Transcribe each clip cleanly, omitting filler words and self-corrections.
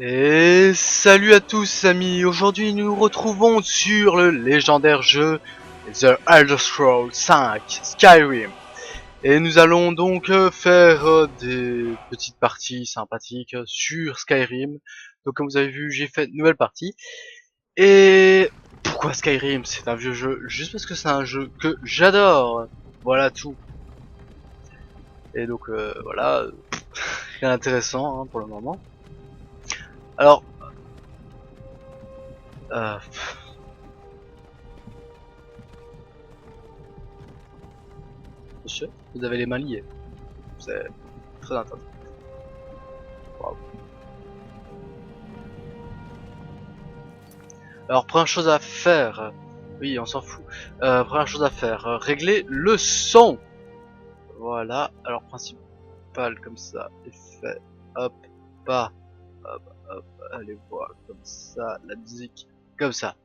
Et salut à tous amis, aujourd'hui nous nous retrouvons sur le légendaire jeu The Elder Scrolls 5 Skyrim. Et nous allons donc faire des petites parties sympathiques sur Skyrim. Donc comme vous avez vu, j'ai fait une nouvelle partie. Et pourquoi Skyrim? C'est un vieux jeu, juste parce que c'est un jeu que j'adore. Voilà tout. Et donc voilà, rien d'intéressant pour le moment. Alors, euh, monsieur, vous avez les mains liées. C'est très intéressant. Wow. Alors première chose à faire, oui on s'en fout. Première chose à faire, régler le son. Voilà. Alors principal comme ça, effet, hop, bas, hop, hop, allez voir comme ça, la musique comme ça.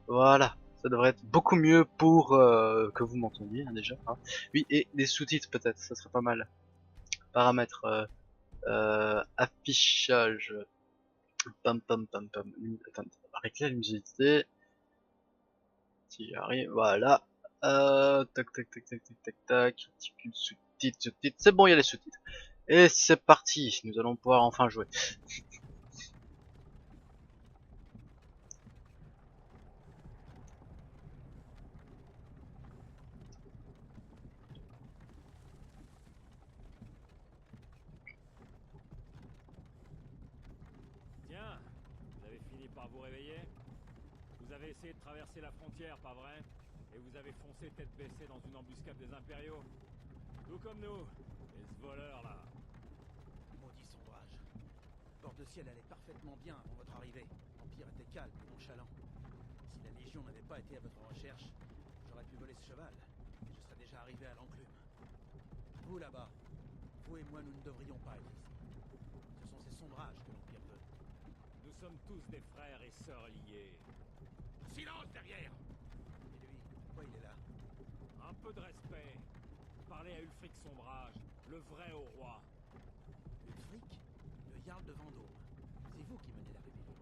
Voilà. Ça devrait être beaucoup mieux pour que vous m'entendiez déjà. Hein. Oui et des sous-titres peut-être, ça serait pas mal. Paramètres, affichage, pam pam pam pam. Attends, régler la luminosité. Si j'arrive, voilà. Tac tac tac tac tac tac tac. Sous-titres, sous-titres. C'est bon, il y a les sous-titres. Et c'est parti. Nous allons pouvoir enfin jouer. Tiens, vous avez fini par vous réveiller? Vous avez essayé de traverser la frontière, pas vrai? Et vous avez foncé tête baissée dans une embuscade des impériaux? Tout comme nous. Et ce voleur là. Maudit sombrage. Bord de ciel allait parfaitement bien avant votre arrivée. L'Empire était calme et nonchalant. Si la Légion n'avait pas été à votre recherche, j'aurais pu voler ce cheval, et je serais déjà arrivé à l'enclume. Vous là-bas, vous et moi nous ne devrions pas être ici. Ce sont ces sombrages que l'Empire veut. Nous sommes tous des frères et sœurs liés. Silence derrière! Et lui, pourquoi il est là? Un peu de respect. Parlez à Ulfric Sombrage, le vrai au roi. Ulfric, le Jarl de Vendôme. C'est vous qui menez la rébellion.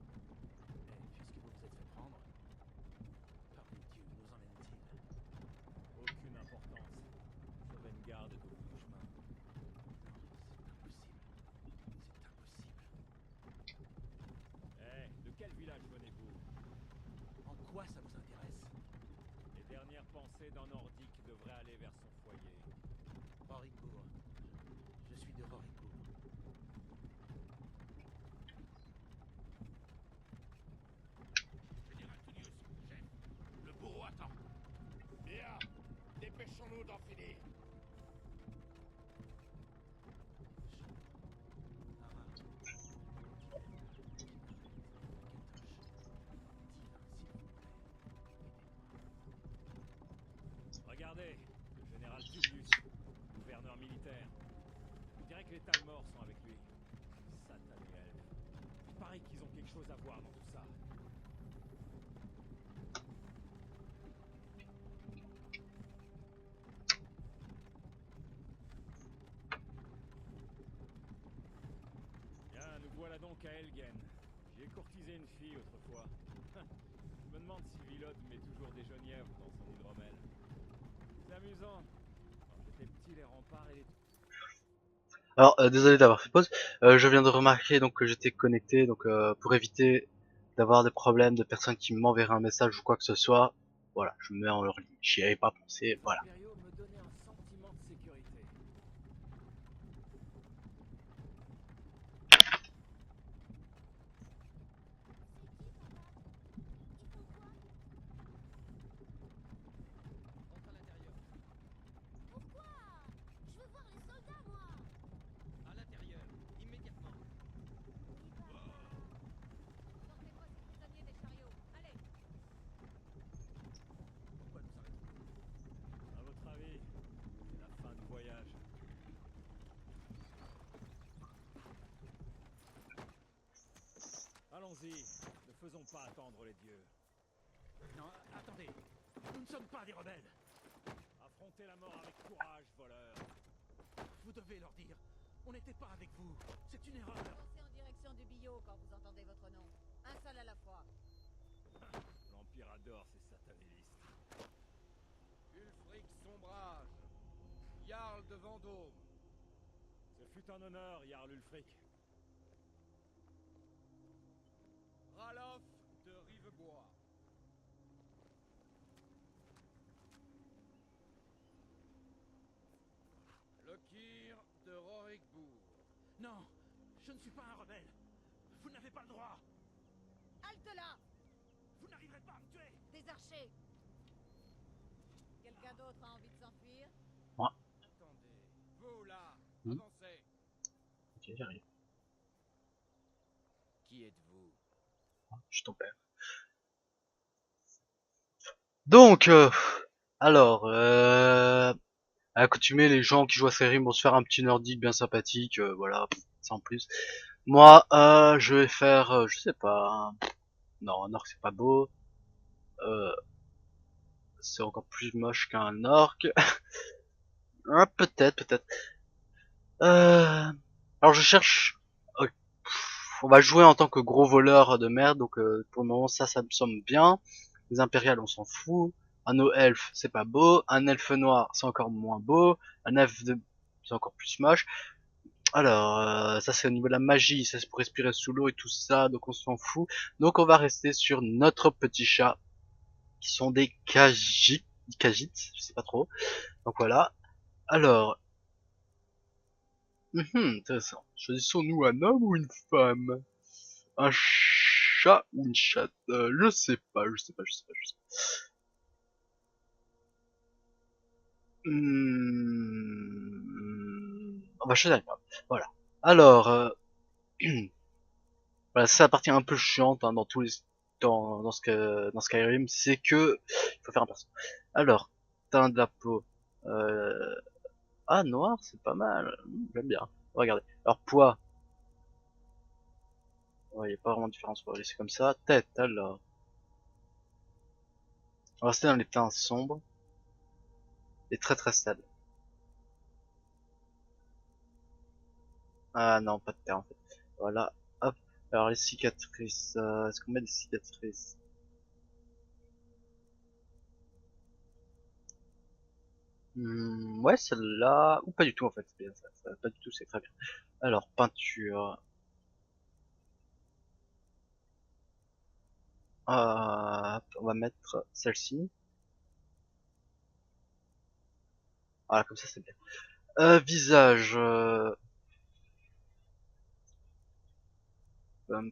Mais puisque vous vous êtes fait prendre, par les dieux, nous emmène-t-il? Aucune importance. Sauvegarde de vos chemins. Non, c'est impossible. C'est impossible. De quel village venez-vous? En quoi ça vous intéresse? Les dernières pensées d'un Nordique devraient aller vers son foyer. Roricourt. Je suis de Roricourt. Général Tullius, chef, le bourreau attend. Bien, dépêchons-nous d'en finir. Regardez, le général Tullius, gouverneur militaire. On dirait que les Talmors sont avec lui. Satané elfe. Il paraît qu'ils ont quelque chose à voir dans tout ça. Bien, nous voilà donc à Elgen. J'ai courtisé une fille autrefois. Je me demande si Villod met toujours des genièvres dans son hydromel. C'est amusant. Quand j'étais petit, les remparts et les... Alors désolé d'avoir fait pause. Je viens de remarquer donc que j'étais connecté donc pour éviter d'avoir des problèmes de personnes qui m'enverraient un message ou quoi que ce soit. Voilà, je me mets en leur ligne. J'y avais pas pensé. Les Voilà. impériaux me donnaient un sentiment de sécurité. Rentre à l'intérieur. Pourquoi? Je veux voir les soldats, moi. À l'intérieur, immédiatement. Sortez-moi ces prisonniers des chariots. Allez. Pourquoi nous arrêtons-nous? À votre avis, c'est la fin du voyage. Allons-y, ne faisons pas attendre les dieux. Non, attendez. Nous ne sommes pas des rebelles. Affrontez la mort avec courage, voleur. Vous devez leur dire. On n'était pas avec vous. C'est une erreur. Avancez en direction du billot quand vous entendez adore ces satanélistes. Ulfric Sombrage, Jarl de Vendôme. Ce fut un honneur, Jarl Ulfric. Ralof de Rivebois. Lokir de Rorikbourg. Non, je ne suis pas un rebelle. Vous n'avez pas le droit. Halte là! Vous n'arriverez pas à me tuer. Des archers! Quelqu'un d'autre a envie de s'enfuir? Moi. Attendez. Vous là, Hmm. avancez. Ok, j'arrive. Qui êtes-vous? Je suis ton père. Donc, alors, à l'accoutumée, les gens qui jouent à Skyrim vont se faire un petit nordique bien sympathique, voilà, sans plus. Moi, je vais faire, je sais pas, non, un orc c'est pas beau, euh, c'est encore plus moche qu'un orc. Ah, peut-être. Alors je cherche, on va jouer en tant que gros voleur de merde, donc pour le moment ça me semble bien. Les impériales on s'en fout. Un no elfe c'est pas beau, un elfe noir c'est encore moins beau, un elfe de c'est encore plus moche. Alors ça c'est au niveau de la magie, ça c'est pour respirer sous l'eau et tout ça, donc on s'en fout. Donc on va rester sur notre petit chat, qui sont des Khajiits, je sais pas trop. Donc voilà. Alors, intéressant. Choisissons-nous un homme ou une femme? Un chat ou une chatte? Je sais pas. On va choisir une femme. Voilà. Alors, voilà, c'est la partie un peu chiante hein, dans tous les dans Skyrim, c'est que il faut faire un perso. Alors, teint de la peau. Euh... Ah noir, c'est pas mal. J'aime bien. Regardez. Alors poids. Ouais, y a pas vraiment de différence. On va laisser comme ça. Tête, alors. On va rester dans les teints sombres et très sales. Ah non, pas de terre en fait. Voilà. Hop. Alors les cicatrices. Est-ce qu'on met des cicatrices? Ouais, celle-là. Ou pas du tout en fait. C'est bien ça. Pas du tout, c'est très bien. Alors, peinture. Hop, on va mettre celle-ci. Voilà, comme ça c'est bien. Visage. Pum.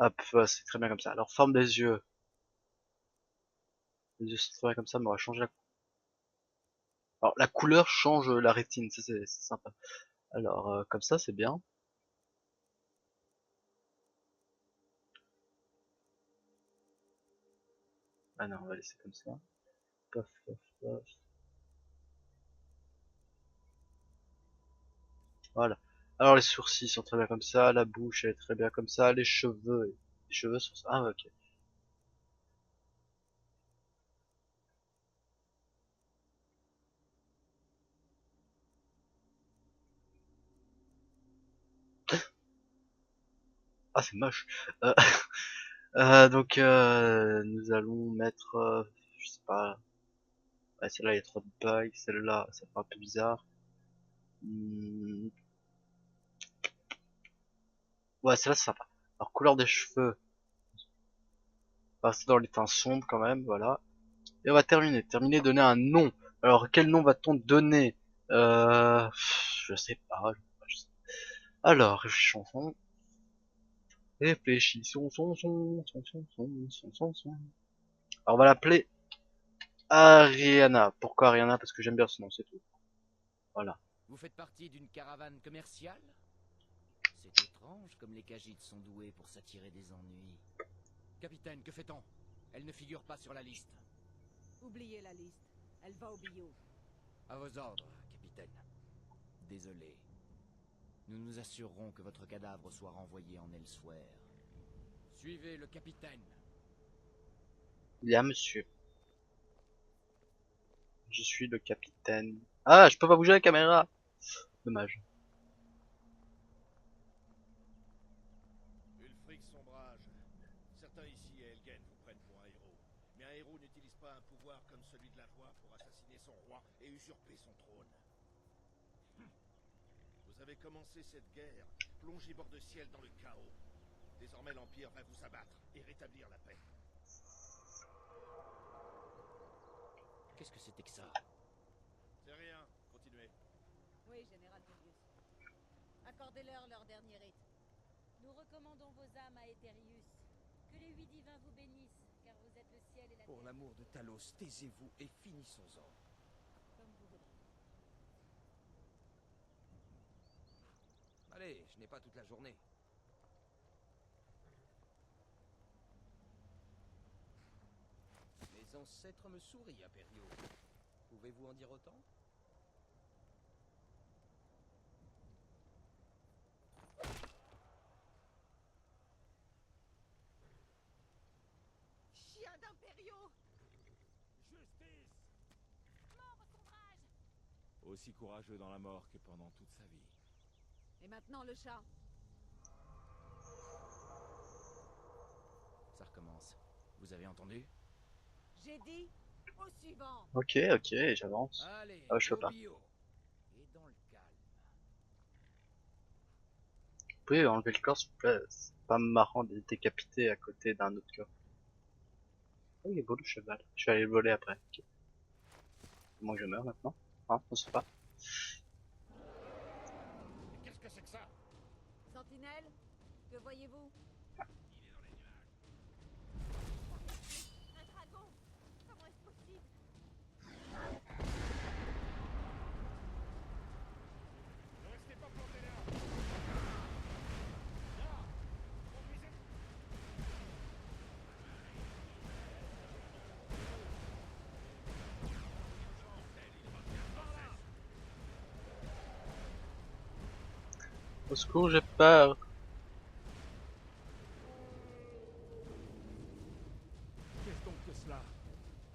Hop, c'est très bien comme ça. Alors, forme des yeux. Les yeux c'est très bien comme ça, mais on va changer la. Alors, la couleur change la rétine, ça c'est sympa. Alors, comme ça c'est bien. Ah non, on va laisser comme ça. Pof. Voilà. Alors les sourcils sont très bien comme ça, la bouche elle est très bien comme ça, les cheveux sont ça. Ah ouais, ok. Ah c'est moche. Euh, donc nous allons mettre, je sais pas. Ouais, celle-là il y a trop de bugs, celle-là ça fait un peu bizarre. Hmm, ouais, celle-là c'est sympa. Alors couleur des cheveux, on va rester dans les teints sombres quand même, voilà. Et on va terminer, donner un nom. Alors quel nom va-t-on donner? Je sais pas. Je sais pas. Alors chanson. Réfléchissons, son. Alors on va l'appeler Ariana. Pourquoi Ariana? Parce que j'aime bien ce nom, c'est tout. Voilà. Vous faites partie d'une caravane commerciale? C'est étrange comme les Khajiits sont doués pour s'attirer des ennuis. Capitaine, que fait-on? Elle ne figure pas sur la liste. Oubliez la liste. Elle va au bio. À vos ordres, capitaine. Désolé. Nous nous assurerons que votre cadavre soit renvoyé en Elsewhere. Suivez le capitaine. Il y a monsieur. Je suis le capitaine. Ah, je peux pas bouger la caméra. Dommage. trône. Vous avez commencé cette guerre, plongé bord de ciel dans le chaos. Désormais l'Empire va vous abattre et rétablir la paix. Qu'est-ce que c'était que ça? C'est rien, continuez. Oui, Général Tullius. Accordez-leur leur dernier rite. Nous recommandons vos âmes à Aetherius. Que les 8 divins vous bénissent, car vous êtes le ciel et la Pour terre. l'amour de Talos, taisez-vous et finissons-en. Comme vous voudrez. Allez, je n'ai pas toute la journée. Mes ancêtres me sourient, Imperio. Pouvez-vous en dire autant? Chien d'Imperio! Justice! Mort au sombrage! Aussi courageux dans la mort que pendant toute sa vie. Et maintenant le chat. Ça recommence. Vous avez entendu? J'ai dit au suivant. Ok, ok, j'avance. Allez, Ah, je peux au pas. bio. Et dans le calme. Vous pouvez enlever le corps s'il vous plaît, c'est pas marrant de décapiter à côté d'un autre corps. Oh il est beau le cheval, je vais aller le voler après. Okay. Moi je meurs maintenant, hein, on sait pas. Mais qu'est-ce que c'est que ça? Sentinelle, que voyez-vous? Un dragon! Comment est-ce possible? Ne restez pas plantés là. Là, conduisez. Au secours, j'ai peur. Qu'est-ce donc que cela?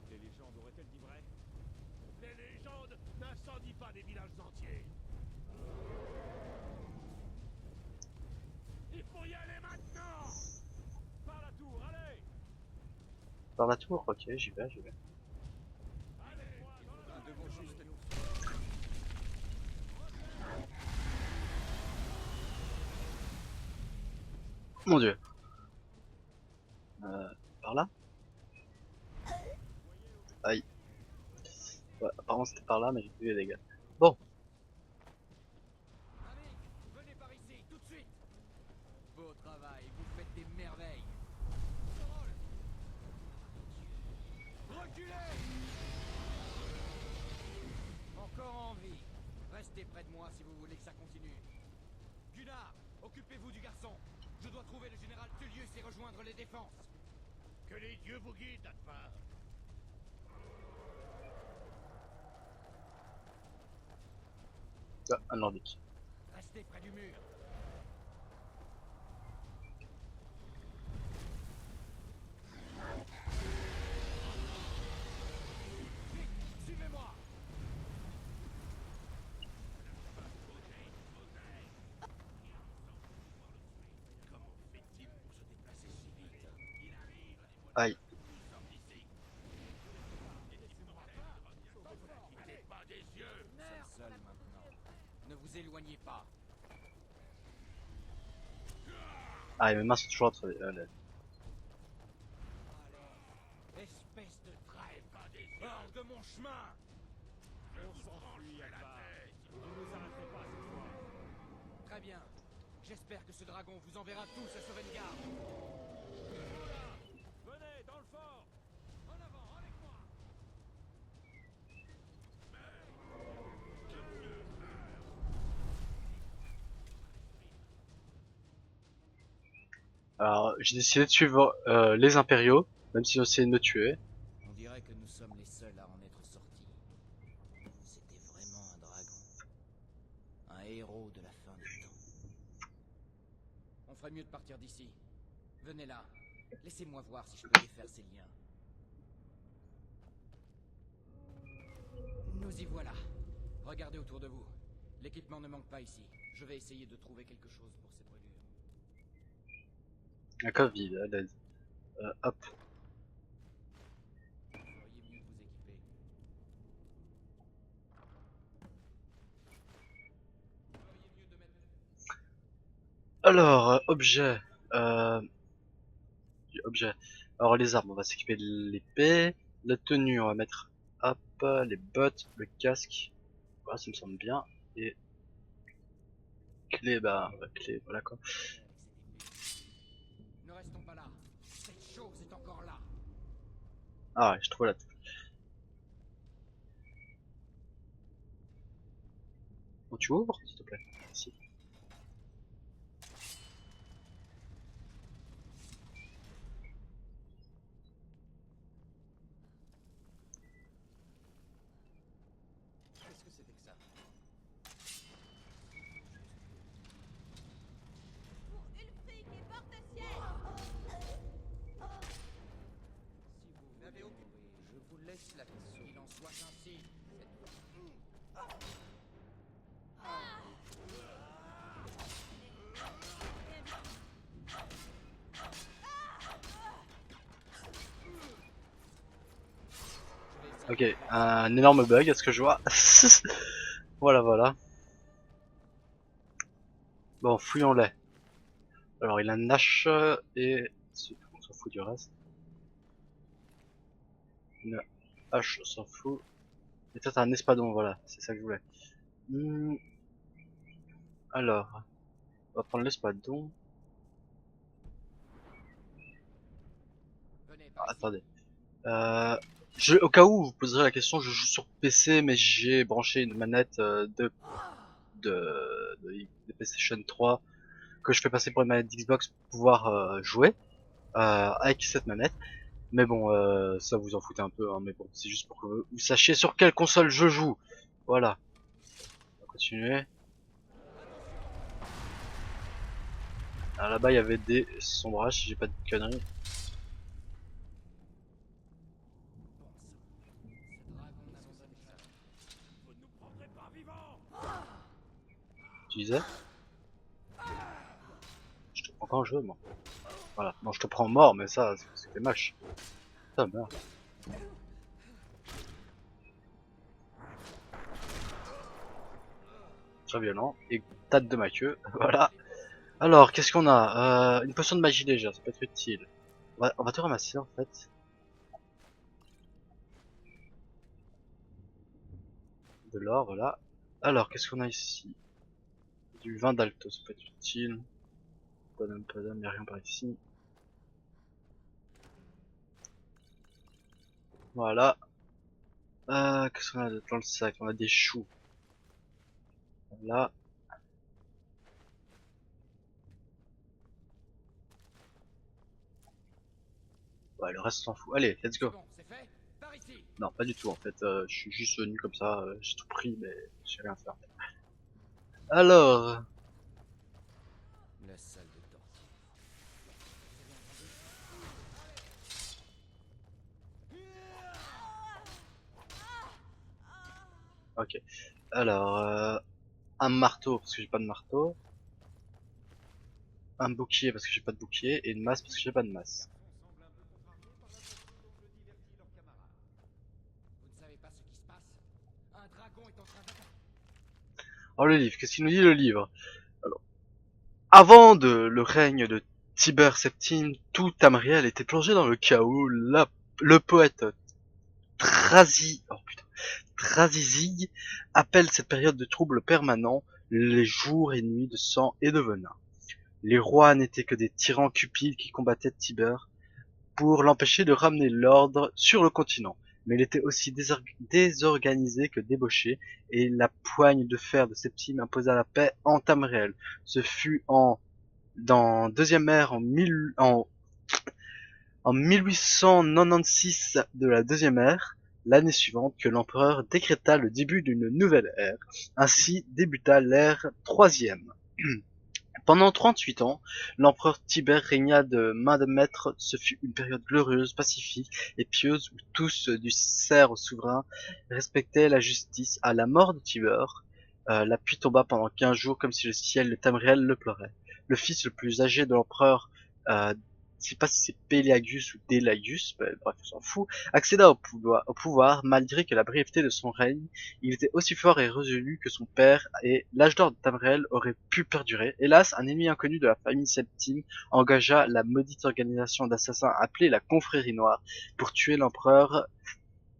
Les légendes auraient-elles dit vrai? Les légendes n'incendient pas des villages entiers. Il faut y aller maintenant. Par la tour, allez! Par la tour, ok, j'y vais, j'y vais. Allez, moi, dans la Nous devons juste... Mon dieu. Par là? Aïe. Ouais, apparemment c'était par là, mais j'ai vu les dégâts. Bon, Amic, venez par ici, tout de suite. Beau travail, vous faites des merveilles. Reculez! Encore en vie. Restez près de moi si vous voulez que ça continue. Gunnar, occupez-vous du garçon. Je dois trouver le général Tullius et rejoindre les défenses. Que les dieux vous guident, Atmar. ah, un nordique. Restez près du mur. Vite, suivez-moi. Comment fait-il pour se déplacer si vite? Il arrive. Aïe. Quittez pas des yeux. Nous sommes seuls maintenant. Ne vous éloignez pas. Ah, et mes mains sont toujours entre les... Allez, espèce de trêve. Hors de mon chemin. On s'enfuit, Alpha. Vous ne nous arrêterez pas cette fois. Très bien. J'espère que ce dragon vous enverra tous à Sovngarde. Venez, dans le fort! En avant, avec moi. Alors, j'ai décidé de suivre les impériaux, même s'ils ont essayé de me tuer. On dirait que nous sommes les seuls à en être sortis. C'était vraiment un dragon. Un héros de la fin des temps. On ferait mieux de partir d'ici. Venez là. Laissez-moi voir si je peux défaire ces liens. Nous y voilà. Regardez autour de vous. L'équipement ne manque pas ici. Je vais essayer de trouver quelque chose pour ces brûlures. Un coffre vide, à l'aise. Hop. Vous feriez mieux de vous équiper. Alors, objet. Euh, objet. Alors les armes, on va s'équiper de l'épée. La tenue, on va mettre hop, les bottes, le casque. Voilà, ça me semble bien. Et clé, bah, clé, voilà quoi. Ne restons pas là. Cette chose est encore là. Ah ouais, je trouve la touche. Bon, tu ouvres, s'il te plaît. Merci. Qu'est-ce que c'était que ça? Pour Ulfric et Bordeciel. Si vous voulez mourir, je vous laisse la question. Il en soit ainsi. Ok, un énorme bug, à ce que je vois. Voilà, voilà. Bon, fouillons-les. Alors, il a une hache et... On s'en fout du reste. Une hache, on s'en fout. Et toi, t'as un espadon, voilà. C'est ça que je voulais. Hmm, alors, on va prendre l'espadon. Venez Ah, par ici. attendez. Euh, au cas où vous poserez la question, je joue sur PC, mais j'ai branché une manette de PlayStation 3 que je fais passer pour une manette d'Xbox pour pouvoir jouer avec cette manette. Mais bon, ça vous en foutez un peu, hein, mais bon, c'est juste pour que vous sachiez sur quelle console je joue. Voilà, on va continuer. Ah, là-bas, il y avait des sombrages, si j'ai pas de conneries. Bon sang. Ce dragon n'abandonne pas. Vous ne nous prendrez pas vivants. Tu disais? Je te prends quand je veux, moi. Voilà, non, je te prends mort, mais ça, c'était moche. Ça meurt. Très violent. Et tête de ma queue, voilà. Alors, qu'est-ce qu'on a une potion de magie déjà, ça peut être utile. On va tout ramasser en fait. De l'or, voilà. Alors, qu'est-ce qu'on a ici? Du vin d'alto, ça peut être utile. Padam padam, y'a rien par ici. Voilà. Qu'est-ce qu'on a d'autre dans le sac? On a des choux. Voilà. Ouais, le reste s'en fout. Allez, let's C'est go. bon, c'est fait. Par ici. Non, pas du tout en fait. Je suis juste venu comme ça, j'ai tout pris, mais j'ai rien à faire. Alors, La salle de torture. ok. Alors, un marteau parce que j'ai pas de marteau. Un bouclier parce que j'ai pas de bouclier. Et une masse parce que j'ai pas de masse. Vous ne savez pas ce qui se passe? Un dragon est en train d'attaquer. Alors le livre, qu'est-ce qu'il nous dit le livre? Alors, avant le règne de Tiber Septime, tout Tamriel était plongé dans le chaos. Le poète oh putain, Trazizig appelle cette période de troubles permanents les jours et nuits de sang et de venin. Les rois n'étaient que des tyrans cupides qui combattaient Tiber pour l'empêcher de ramener l'ordre sur le continent. Mais il était aussi désorganisé que débauché, et la poigne de fer de Septime imposa la paix en Tamriel. Ce fut dans deuxième ère en 1896 de la deuxième ère, l'année suivante, que l'empereur décréta le début d'une nouvelle ère. Ainsi débuta l'ère troisième. Pendant 38 ans, l'empereur Tibère régna de main de maître. Ce fut une période glorieuse, pacifique et pieuse où tous, du cerf au souverain, respectaient la justice. À la mort de Tibère, la pluie tomba pendant 15 jours comme si le ciel de Tamriel le pleurait. Le fils le plus âgé de l'empereur je sais pas si c'est Pelagius ou Delagius, bref, on s'en fout, accéda au pouvoir malgré que la brièveté de son règne, il était aussi fort et résolu que son père, et l'âge d'or de Tamriel aurait pu perdurer. Hélas, un ennemi inconnu de la famille Septime engagea la maudite organisation d'assassins appelée la Confrérie Noire pour tuer l'empereur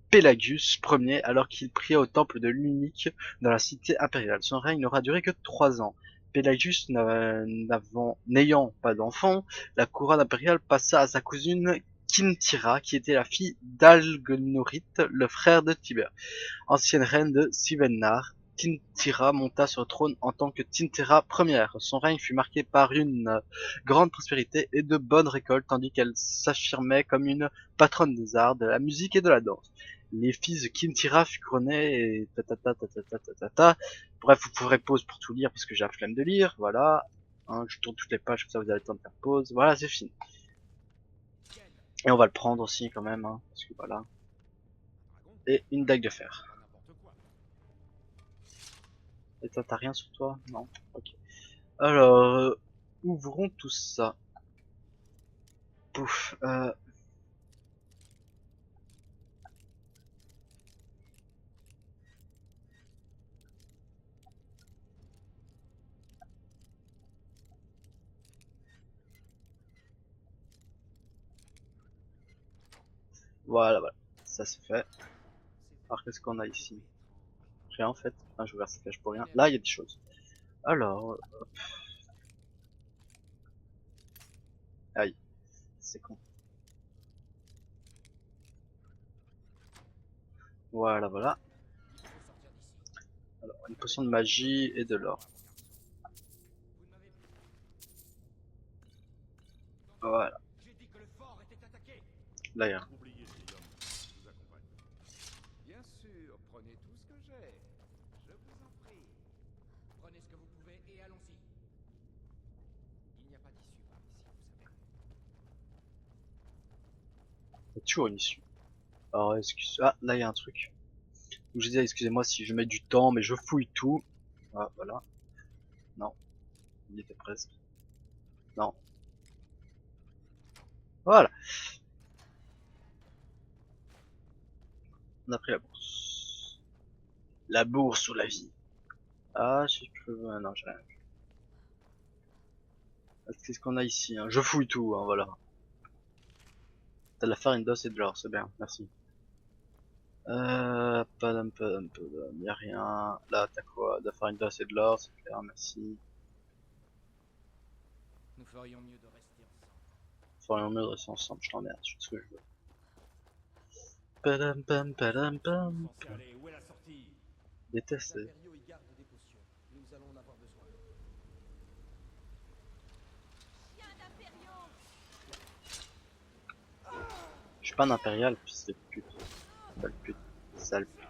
Pelagius Ier alors qu'il pria au temple de l'Unique dans la cité impériale. Son règne n'aura duré que 3 ans. Pelagius n'ayant pas d'enfant, la couronne impériale passa à sa cousine Kintira, qui était la fille d'Algenorith, le frère de Tibère. Ancienne reine de Sivennar, Kintira monta sur le trône en tant que Tintera Ière. Son règne fut marqué par une grande prospérité et de bonnes récoltes, tandis qu'elle s'affirmait comme une patronne des arts, de la musique et de la danse. Les fils de Kintira furent couronnés et ta. Bref, vous pourrez pause pour tout lire parce que j'ai la flemme de lire, voilà. Hein, je tourne toutes les pages comme ça vous avez le temps de faire pause. Voilà, c'est fini. Et on va le prendre aussi quand même, hein, parce que voilà. Et une dague de fer. Et toi, t'as rien sur toi? Non. Ok. Alors, ouvrons tout ça. Pouf. Voilà, voilà. Ça c'est fait. Alors, qu'est-ce qu'on a ici? Rien en fait. Enfin, je ouvert cette cage pour rien. Là, il y a des choses. Alors, aïe. C'est con. Voilà, voilà. Alors, une potion de magie et de l'or. Voilà. Là, il y a rien. Oubliez ces hommes, je vous accompagne. Bien sûr, prenez tout ce que j'ai. Je vous en prie. Prenez ce que vous pouvez et allons-y. Il n'y a pas d'issue par ici, vous savez. Il y a toujours une issue. Alors, excuse. Ah, là, il y a un truc. Donc, je disais, excusez-moi si je mets du temps, mais je fouille tout. Ah, voilà. Non. Il était presque. Non. Voilà. On a pris la bourse. La bourse ou la vie. Ah, si je peux... non, j'ai rien. Qu'est-ce qu'on a ici, hein? Je fouille tout, hein, voilà. T'as de la farine d'os et de l'or, c'est bien, merci. Padam, y'a rien. Là, t'as quoi? De la farine d'os et de l'or, c'est clair, merci. Nous ferions mieux de rester ensemble. Ferions mieux de rester ensemble, je t'emmerde, je fais ce que je veux. Padam, pam, padam, pam. Censé aller, où est la sortie? Détesté. Les impériaux y gardent des potions. Nous allons en avoir besoin. Chien d'impériaux! Je suis pas un impérial, fils de pute. Sale pute. Sale pute.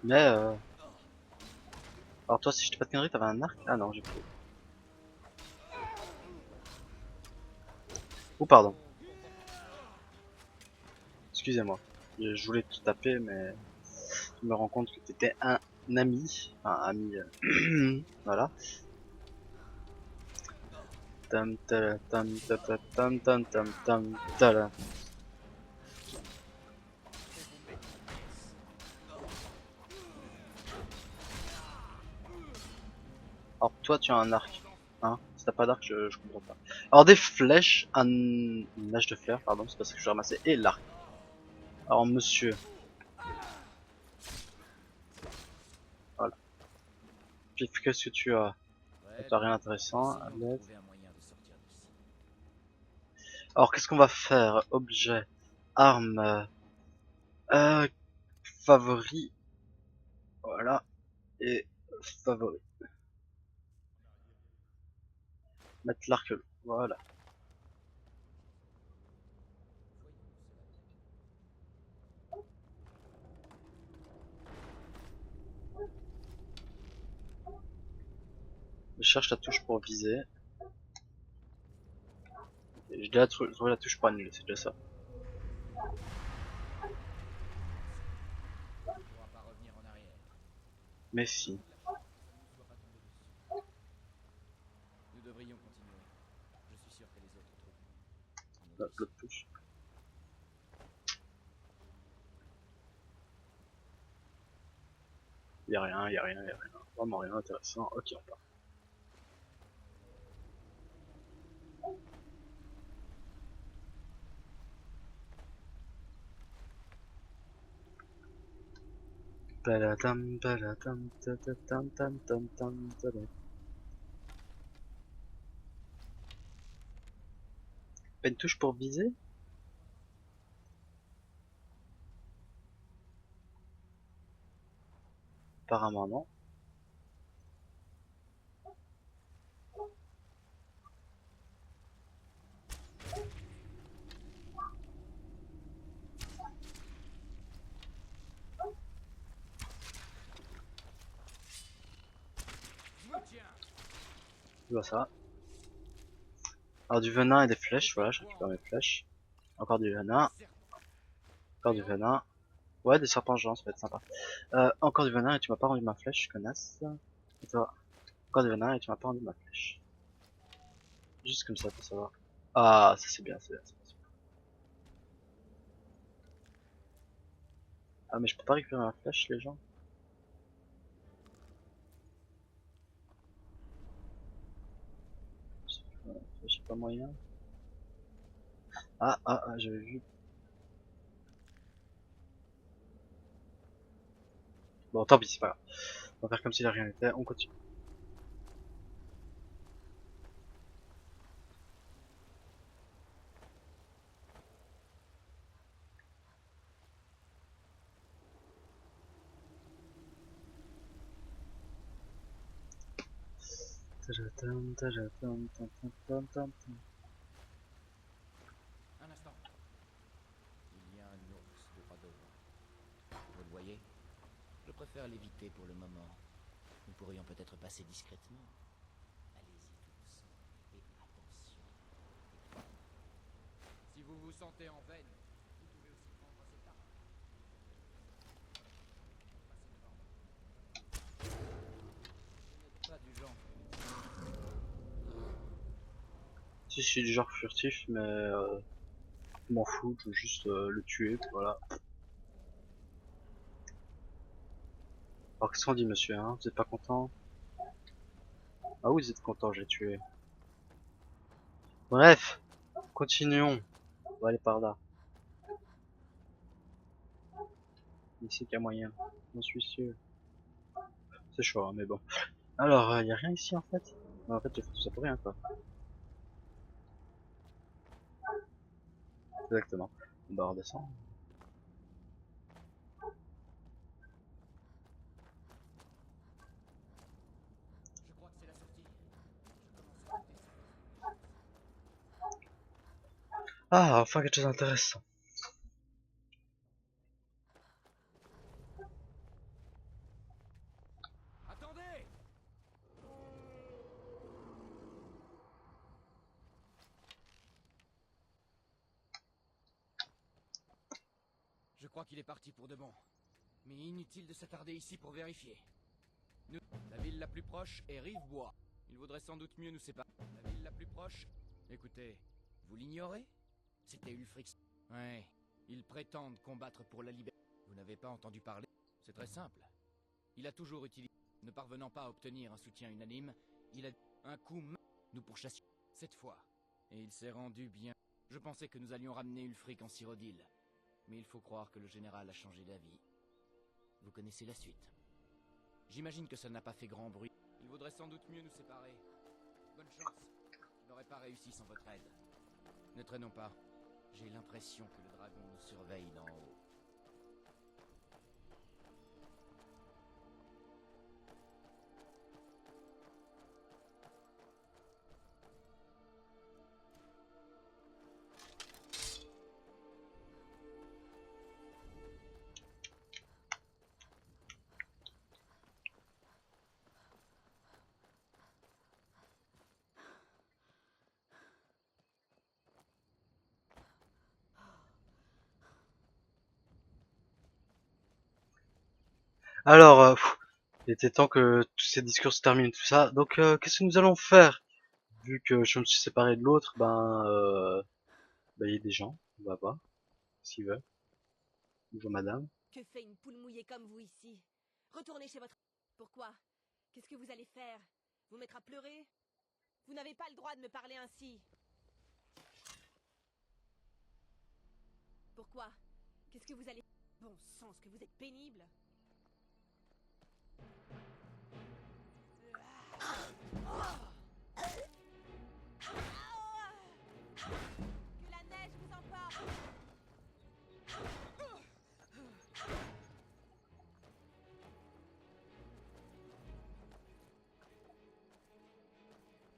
Mais alors toi, si je te pas de conneries, t'avais un arc? Ah non, j'ai plus. Oh pardon. Excusez-moi. Je voulais te taper, mais je me rends compte que t'étais un ami. Enfin, ami. Voilà. Tam tala tam tata tam tam tam tam tala. Alors toi tu as un arc, hein? Si t'as pas d'arc, je comprends pas. Alors des flèches, une hache de fer, pardon, c'est parce que je vais ramasser, et l'arc. Alors monsieur. Voilà. Puis qu'est-ce que tu as? T'as rien d'intéressant. Essayons de trouver un moyen de sortir d'ici. Alors qu'est-ce qu'on va faire? Objet, arme, favori, voilà, et favori. Mettre l'arc, voilà. Je cherche la touche pour viser. J'ai déjà trouvé la touche pour annuler, c'est déjà ça. On ne pourra pas revenir en arrière. Mais si. ne soit pas tombé dessus. Nous devrions continuer. Je suis sûr que les autres trouveront. L'autre touche. Y'a rien, y'a rien, y'a rien. Vraiment rien d'intéressant. Ok, on part. Paladam, paladam, tatatam, tam, tam, tam, tadam. Pas une touche pour viser? Apparemment non. Je vous tiens. Je vois ça. Alors du venin et des flèches, voilà, je récupère mes flèches. Encore du venin, encore du venin. Ouais, des serpents géants, ça va être sympa. Encore du venin et tu m'as pas rendu ma flèche, connasse. Et toi, encore du venin et tu m'as pas rendu ma flèche. Juste comme ça pour savoir. Ah, ça c'est bien, c'est bien, c'est bien. Ah mais je peux pas récupérer ma flèche les gens. J'ai pas moyen. J'avais vu. Bon tant pis, c'est pas grave. On va faire comme si de rien n'était, on continue. Un instant. Il y a un ours droit devant. Vous le voyez? Je préfère l'éviter pour le moment. Nous pourrions peut-être passer discrètement. Allez-y doucement et attention. Si vous vous sentez en veine, vous pouvez aussi prendre cette arme. Passez devant moi. Vous n'êtes pas du genre. Si je suis du genre furtif, mais je m'en fous, je veux juste le tuer, voilà. Alors qu'est-ce qu'on dit monsieur, hein? Vous êtes pas content? Ah oui, vous êtes content, j'ai tué. Bref, continuons. On va aller par là. Ici qu'il y a moyen, j'en suis sûr. C'est chaud, hein, mais bon. Alors, y a rien ici en fait? En fait, j'ai fait tout ça pour rien quoi. Exactement. Bah, on redescend. Je crois que c'est la sortie. Je commence à douter Ah, enfin quelque chose d'intéressant. Attendez! Je crois qu'il est parti pour de bon. Mais inutile de s'attarder ici pour vérifier. La ville la plus proche est Rivebois. Il vaudrait sans doute mieux nous séparer. La ville la plus proche... Écoutez, vous l'ignorez? C'était Ulfrix. Ouais, ils prétendent combattre pour la liberté. Vous n'avez pas entendu parler? C'est très simple. Il a toujours utilisé... Ne parvenant pas à obtenir un soutien unanime, il a un coup... Nous pourchassions cette fois. Et il s'est rendu bien... Je pensais que nous allions ramener Ulfric en Cyrodiil. Mais il faut croire que le général a changé d'avis. Vous connaissez la suite. J'imagine que ça n'a pas fait grand bruit. Il vaudrait sans doute mieux nous séparer. Bonne chance. Je n'aurais pas réussi sans votre aide. Ne traînons pas. J'ai l'impression que le dragon nous surveille d'en haut. Alors, Il était temps que tous ces discours se terminent, tout ça. Donc, qu'est-ce que nous allons faire? Vu que je me suis séparé de l'autre, il y a des gens. On va voir s'ils veulent. Bonjour madame. Que fait une poule mouillée comme vous ici? Retournez chez votre... Pourquoi? Qu'est-ce que vous allez faire? Vous mettre à pleurer? Vous n'avez pas le droit de me parler ainsi. Pourquoi? Qu'est-ce que vous allez... Bon sang, est-ce que vous êtes pénible? Que la neige vous emporte!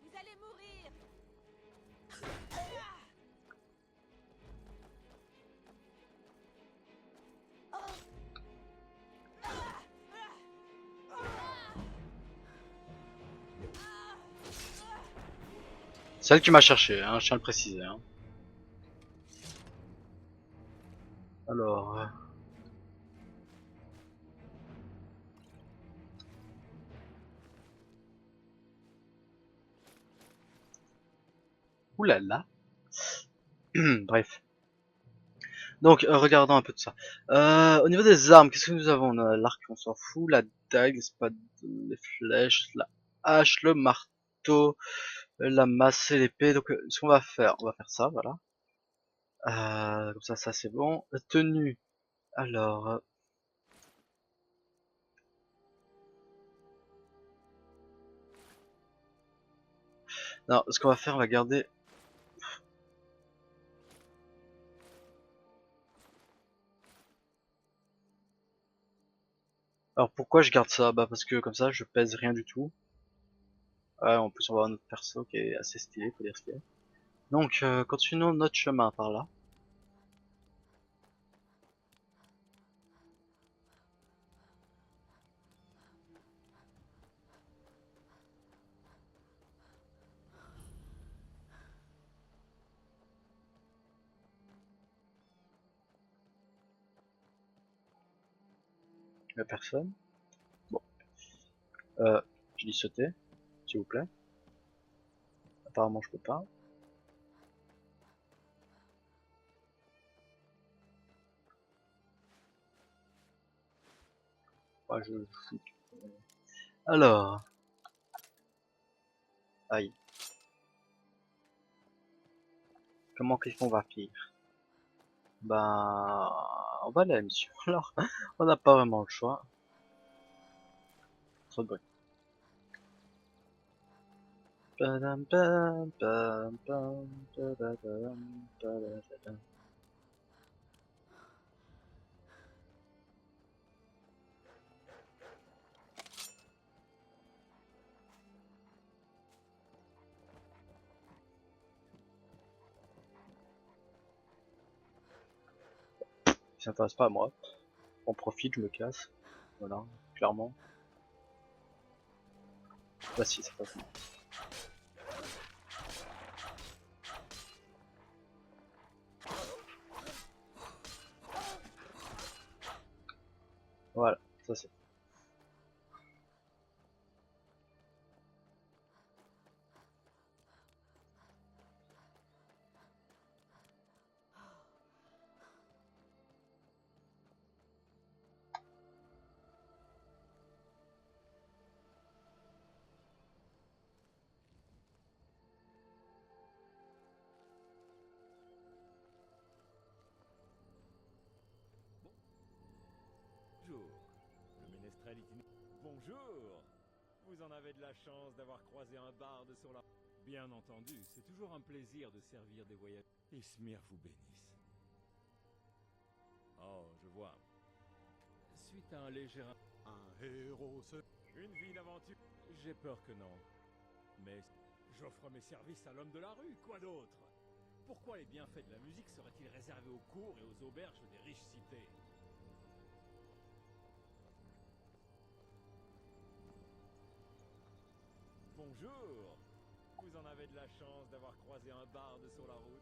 Vous allez mourir! C'est elle qui m'a cherché, hein, je tiens à le préciser. Hein. Alors... Oulala. Bref. Donc, regardons un peu de ça. Au niveau des armes, qu'est-ce que nous avons? On a l'arc, on s'en fout, la dague, l'espadon, les flèches, la hache, le marteau, la masse et l'épée. Donc, ce qu'on va faire, on va faire ça, voilà. Comme ça c'est bon. Tenue. Alors... non, ce qu'on va faire, on va garder... Alors pourquoi je garde ça? Bah parce que comme ça je pèse rien du tout. Ouais, en plus on va avoir notre perso qui est assez stylé, faut dire ce qu'il y a. Donc continuons notre chemin par là. Il y a personne. Bon. Je dis sauter, s'il vous plaît. Apparemment je peux pas. Ouais, je fous. Alors. Aïe. Comment qu'est-ce qu'on va faire? Bah, on va aller à la mission. Alors, on n'a pas vraiment le choix. Trop de bruit. Padam, pam, pam, pam, padadam, padadam. Il s'intéresse pas à moi. On profite, je me casse. Voilà, clairement. Bah si, ça passe. Voilà, ça c'est. Bonjour. Le ménestrel Bonjour. Vous en avez de la chance d'avoir croisé un barde sur la... Bien entendu, c'est toujours un plaisir de servir des voyageurs. Ismir vous bénisse. Oh, je vois. Suite à un léger... Un héros se... Une vie d'aventure. J'ai peur que non. Mais j'offre mes services à l'homme de la rue, quoi d'autre? Pourquoi les bienfaits de la musique seraient-ils réservés aux cours et aux auberges des riches cités? Bonjour. Vous en avez de la chance d'avoir croisé un barde sur la route.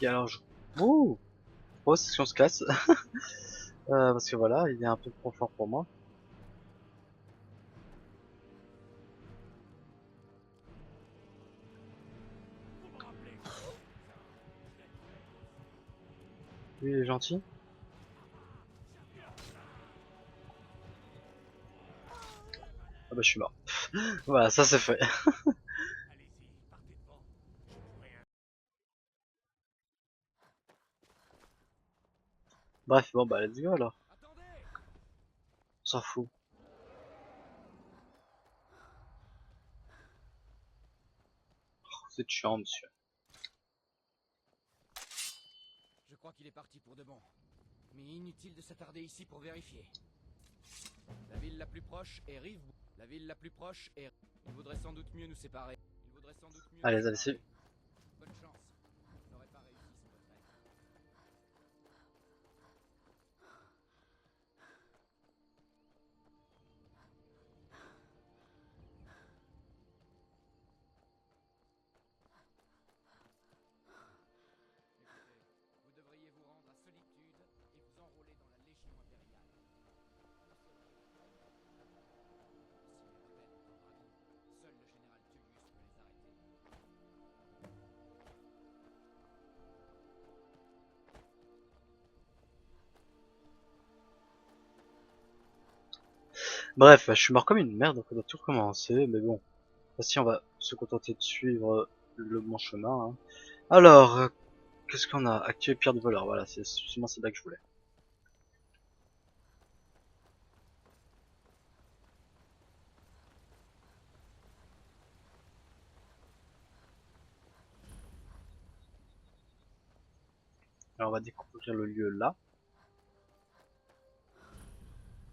Et alors je... Ouh, oh, c'est si on se casse. Parce que voilà, il est un peu trop fort pour moi. Lui il est gentil. Ah bah je suis mort. Voilà, ça c'est fait. Bref, bon bah let's go alors. On s'en fout. C'est chiant monsieur. Je crois qu'il est parti pour de bon. Mais inutile de s'attarder ici pour vérifier. La ville la plus proche est Rive. La ville la plus proche est... Il vaudrait sans doute mieux nous séparer. Il vaudrait sans doute mieux Allez, nous allez-y. séparer. Bonne chance. Vous n'aurez pas réussi ce retraite. Écoutez, vous devriez vous rendre à Solitude et vous enrôler dans la Légion impériale. Si les rebelles ont un dragon, seul le général Tullius peut les arrêter. Bref, je suis mort comme une merde, donc on doit tout recommencer, mais bon. Voici, on va se contenter de suivre le bon chemin. Hein. Alors, qu'est-ce qu'on a? Activer pierre de voleur, voilà, c'est justement c'est là que je voulais. Alors on va découvrir le lieu là.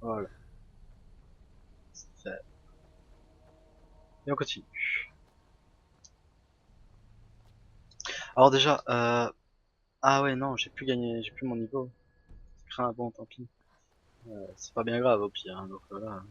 Voilà. C'est fait. Et on continue. Alors déjà, ah ouais non, j'ai plus gagné, j'ai plus mon niveau. Ah bon, tant pis. C'est pas bien grave au pire, hein, donc voilà.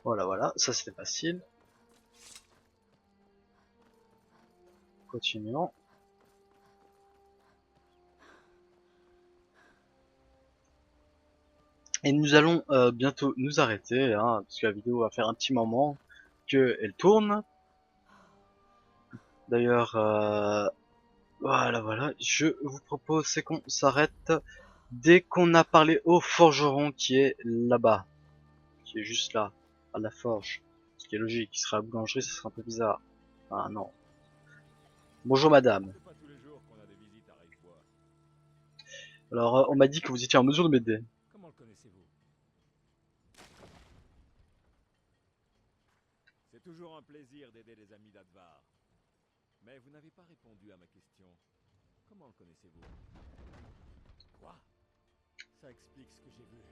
Voilà, voilà, ça c'était facile. Continuons. Et nous allons bientôt nous arrêter, hein, parce que la vidéo va faire un petit moment qu'elle tourne. D'ailleurs, voilà, voilà, je vous propose c'est qu'on s'arrête dès qu'on a parlé au forgeron qui est là-bas, qui est juste là, à la forge. Ce qui est logique, il sera à la boulangerie, ça sera un peu bizarre. Ah non. Bonjour madame. C'est pas tous les jours qu'on a des visites à Rivebois. Alors, on m'a dit que vous étiez en mesure de m'aider. Comment le connaissez-vous? C'est toujours un plaisir d'aider les amis d'Advar. Mais vous n'avez pas répondu à ma question. Comment le connaissez-vous? Quoi? Ça explique ce que j'ai vu.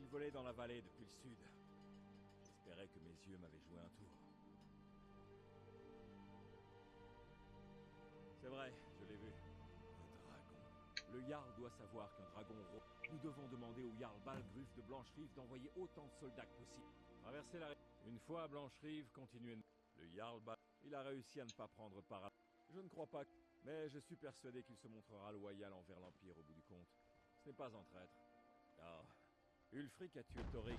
Il volait dans la vallée depuis le sud. J'espérais que mes yeux m'avaient joué un tour. C'est vrai, je l'ai vu. Un dragon. Le Jarl doit savoir qu'un dragon rôde. Nous devons demander au Jarl Balgruf de Blancherive d'envoyer autant de soldats que possible. Traverser la rive. Une fois à Blancherive, continuez. Le Jarl Balgruf, il a réussi à ne pas prendre part. Je ne crois pas. Mais je suis persuadé qu'il se montrera loyal envers l'Empire au bout du compte. Ce n'est pas un traître. Ah, Ulfric a tué Thoric.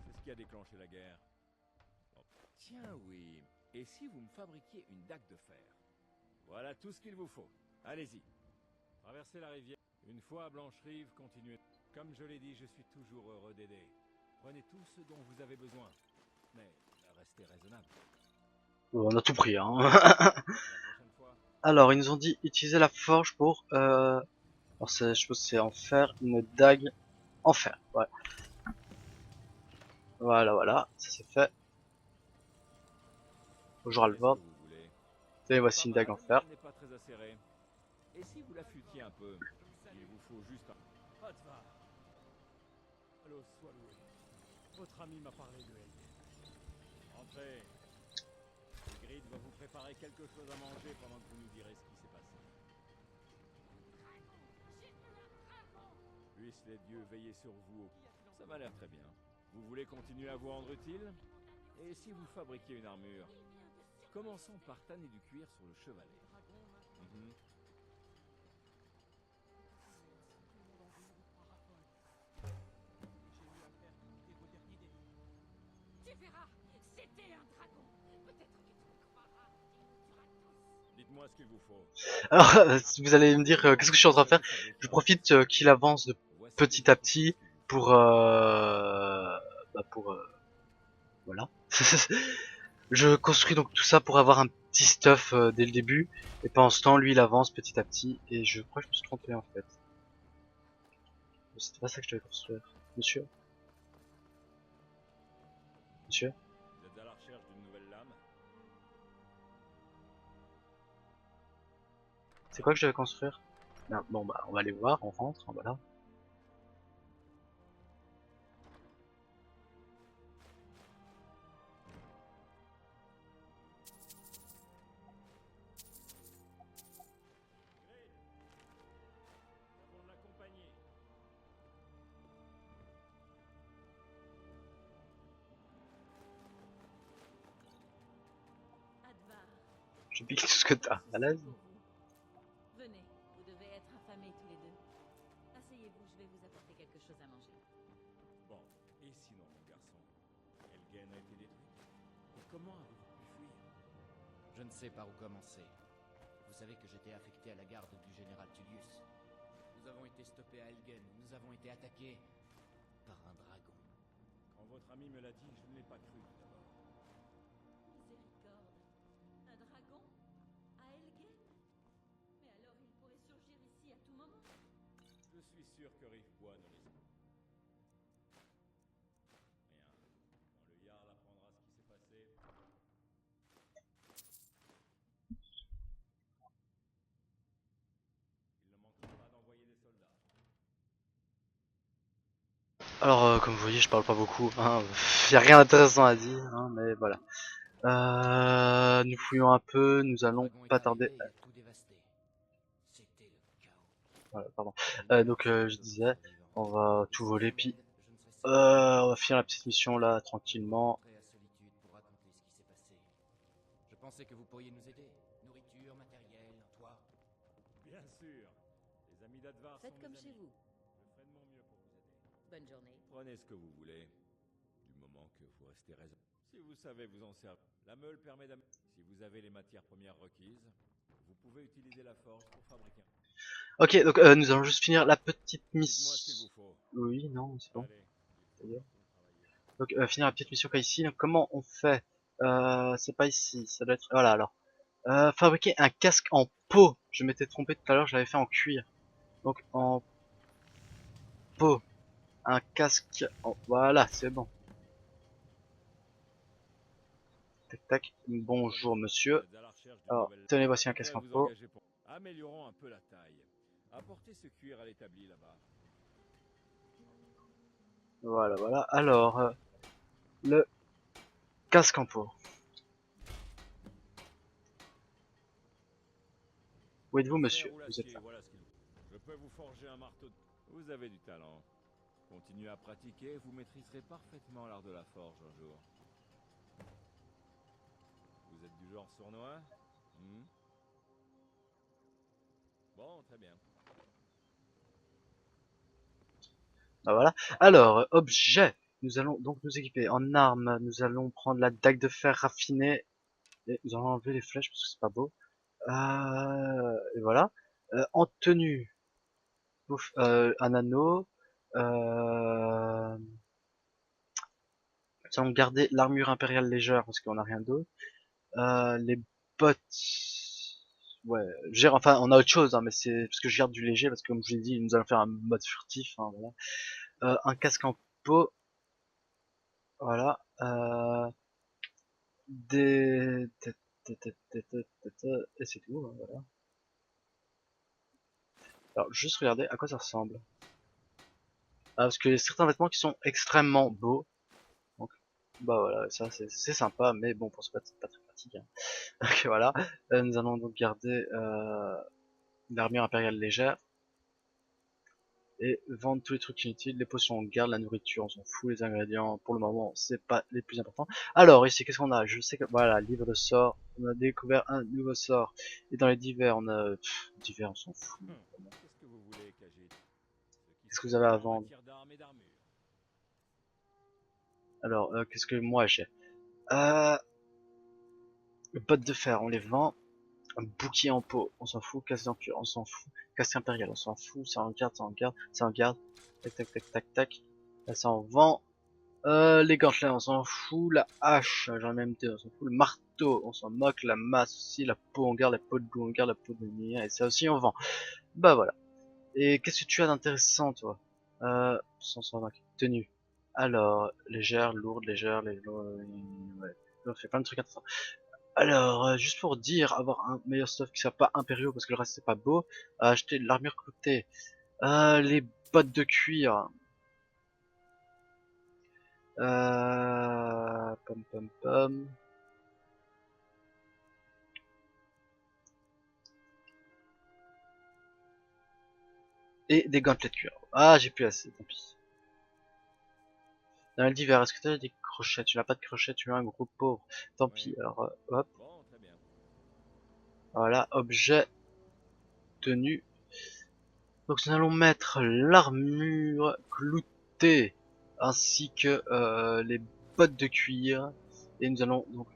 C'est ce qui a déclenché la guerre. Oh. Tiens, oui. Et si vous me fabriquiez une dague de fer? Voilà tout ce qu'il vous faut. Allez-y. Traversez la rivière. Une fois à Blancherive, continuez. Comme je l'ai dit, je suis toujours heureux d'aider. Prenez tout ce dont vous avez besoin. Mais restez raisonnable. On a tout pris, hein. La prochaine fois. Alors, ils nous ont dit utiliser la forge pour... Alors, je pense que c'est en faire une dague en fer. Ouais. Voilà, voilà, ça c'est fait. Bonjour Qu'est-ce que Alvord. vous voulez? Et voici Pas une dague mal, en mais fer. elle n'est pas très acérée. Et si vous la futiez un peu? Il vous faut juste un... Otvar. Allô, sois loué. Votre ami m'a parlé de Helgen. Entrez. Grid va vous préparer quelque chose à manger pendant que vous nous direz ce qui s'est passé. Puissent les dieux veiller sur vous. Ça m'a l'air très bien. Vous voulez continuer à vous rendre utile? Et si vous fabriquiez une armure? Commençons par tanner du cuir sur le chevalet. Mhm. Tu verras, c'était un dragon. Peut-être que tu me croiras, tu nous tueras tous. Dites-moi ce qu'il vous faut. Alors, vous allez me dire qu'est-ce que je suis en train de faire. Je profite qu'il avance de Voici petit les à autres petit choses qu'il vous faut. pour voilà. Je construis donc tout ça pour avoir un petit stuff dès le début, et pendant ce temps, lui il avance petit à petit, et je crois que je me suis trompé en fait. C'était pas ça que je devais construire. Monsieur? Monsieur? Vous êtes à la recherche d'une nouvelle lame? C'est quoi que je devais construire? Non, bon bah on va aller voir, on rentre, voilà. Nous avons de la compagnie. Advar. Je pique tout ce que t'as. À l'aise? Pour vous. Venez, vous devez être affamés tous les deux. Asseyez-vous, je vais vous apporter quelque chose à manger. Bon, et sinon, mon garçon, Helgen a été détruite. Et comment avez-vous pu fuir? Je ne sais par où commencer. Vous savez que j'étais affecté à la garde du général Tullius. Nous avons été stoppés à Helgen. Nous avons été attaqués par un dragon. Quand votre ami me l'a dit, je ne l'ai pas cru tout d'abord. Miséricorde. Un dragon? À Helgen? Mais alors il pourrait surgir ici à tout moment. Je suis sûr que Riffbois ne les... Rien. Quand le Jarl apprendra ce qui s'est passé... Il ne manquera pas d'envoyer des soldats. Alors comme vous voyez je parle pas beaucoup, hein. Y a rien d'intéressant à dire, hein, mais voilà. Nous fouillons un peu, nous Le allons dragon est pas tarder. arrivé et a tout dévasté. C'était le chaos. Voilà, pardon. Helgen Donc seul je peut vous disais, survivre. on va Et tout sans voler, son puis aide, je ne serais certainement on va finir la petite mission là tranquillement. rentré à Solitude pour raconter ce qui s'est passé. Je pensais que vous pourriez nous aider. Nourriture, matériel, un toit. Bien sûr. Les amis d'Advar sont Faites comme mes chez amis. vous. Je ferai de mon mieux pour vous aider. Bonne journée. Prenez ce que vous voulez, du moment que vous restez raisonnable. Si vous savez vous en servir, la meule permet d'am... Si vous avez les matières premières requises, vous pouvez utiliser la forge pour fabriquer. Ok, donc nous allons juste finir la petite Dites-moi ce qu'il mission. vous faut. Oui, non, c'est bon. Allez, il faut D'ailleurs. retourner travailler. Donc finir la petite mission qu'a ici. Donc comment on fait? C'est pas ici, ça doit être... Voilà alors. Fabriquer un casque en peau. Je m'étais trompé tout à l'heure, je l'avais fait en cuir. Donc en peau. Un casque en... Voilà, c'est bon. Tac tac. Bonjour monsieur. Vous êtes à la recherche d'une Alors, nouvelle... tenez, voici un Je casque pourrais en vous peau. engager pour... Améliorons un peu la taille. Apportez ce cuir à l'établi là-bas. Voilà, voilà. Alors, le casque en peau. Où êtes-vous, Le monsieur? fer ou Vous êtes l'acier, là. voilà ce qu'il vous faut. Je peux vous forger un marteau. Vous avez du talent. Continuez à pratiquer, vous maîtriserez parfaitement l'art de la forge un jour. Vous êtes du genre sournois? Bon, très bien. Ah, voilà. Alors, objet. Nous allons donc nous équiper en armes. Nous allons prendre la dague de fer raffinée. Et nous allons enlever les flèches parce que c'est pas beau. Et voilà. En tenue. Ouf, un anneau. Nous allons garder l'armure impériale légère parce qu'on n'a rien d'autre. Les bottes. Ouais, enfin, on a autre chose, hein, mais c'est parce que je garde du léger parce que comme je l'ai dit, nous allons faire un mode furtif. Hein, voilà. Un casque en peau. Voilà. Des... Et c'est tout, hein, voilà. Alors, juste regarder à quoi ça ressemble. parce que y a certains vêtements qui sont extrêmement beaux. Donc, bah voilà, ça c'est sympa, mais bon, pour ce c'est pas très pratique. Hein. Donc voilà, nous allons donc garder l'armure impériale légère. Et vendre tous les trucs inutiles, les potions on garde, la nourriture on s'en fout, les ingrédients pour le moment c'est pas les plus importants. Alors ici qu'est-ce qu'on a? Je sais que voilà, livre de sort, on a découvert un nouveau sort. Et dans les divers on a divers on s'en fout. Qu'est-ce que vous voulez, Khajiit? Qu'est-ce que vous avez à vendre? En matière d'armes et d'armure. Alors qu'est-ce que moi j'ai? Euh, bottes de fer on les vend, un bouclier en peau on s'en fout, casse d'encure on s'en fout, casque impérial on s'en fout, ça en garde, ça en garde, ça en garde, tac tac tac tac tac, là ça en vend. Les gantelets, on s'en fout. La hache, j'en ai même deux, on s'en fout. Le marteau, on s'en moque. La masse aussi. La peau, on garde. La peau de loup, on garde. La peau de mien. Et ça aussi, on vend. Bah voilà. Et qu'est-ce que tu as d'intéressant, toi? 125. Tenue. Alors, légère, lourde, légère, ouais. On fait plein de trucs intéressants. Alors, juste pour dire, avoir un meilleur stuff qui soit pas impériaux, parce que le reste c'est pas beau, acheter de l'armure cloutée. Les bottes de cuir. Pom pom pom. Et des gantelets de cuir. Ah, j'ai plus assez, tant pis. Dans le divers, est-ce que tu as des crochets? Tu n'as pas de crochets, tu es un gros pauvre. Tant pis, Oui. alors hop. Bon, très bien. Voilà, objet, tenue. Donc nous allons mettre l'armure cloutée, ainsi que les bottes de cuir. Et nous allons donc...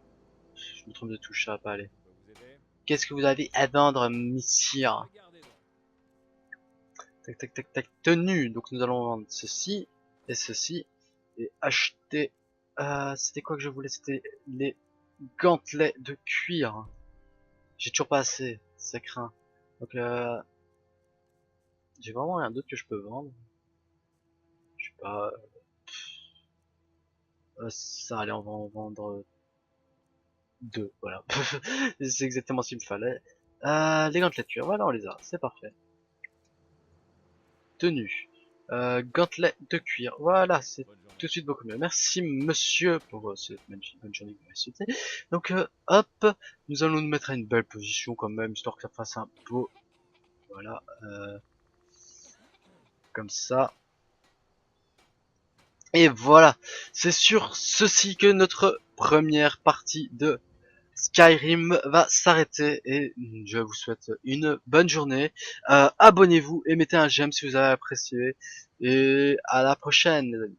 Je me trompe de touche, ça va pas aller. Je peux vous aider? Qu'est-ce que vous avez à vendre, messire? Regardez donc. Tac tac tac tac, tenue. Donc nous allons vendre ceci et ceci. Et acheter... c'était quoi que je voulais? C'était les gantelets de cuir. J'ai toujours pas assez, ça craint. Donc j'ai vraiment rien d'autre que je peux vendre. Je sais pas... ça allait, on va en vendre deux, voilà. C'est exactement ce qu'il me fallait. Les gantelets de cuir, voilà on les a, c'est parfait. Tenue. Gantelets de cuir, voilà, c'est Bonne journée. tout de suite beaucoup mieux. Merci monsieur pour cette magnifique bonne journée que vous m'avez souhaité. Donc hop, nous allons nous mettre à une belle position quand même, histoire que ça fasse un beau... Voilà, comme ça. Et voilà, c'est sur ceci que notre première partie de Skyrim va s'arrêter et je vous souhaite une bonne journée. Abonnez-vous et mettez un j'aime si vous avez apprécié et à la prochaine les amis.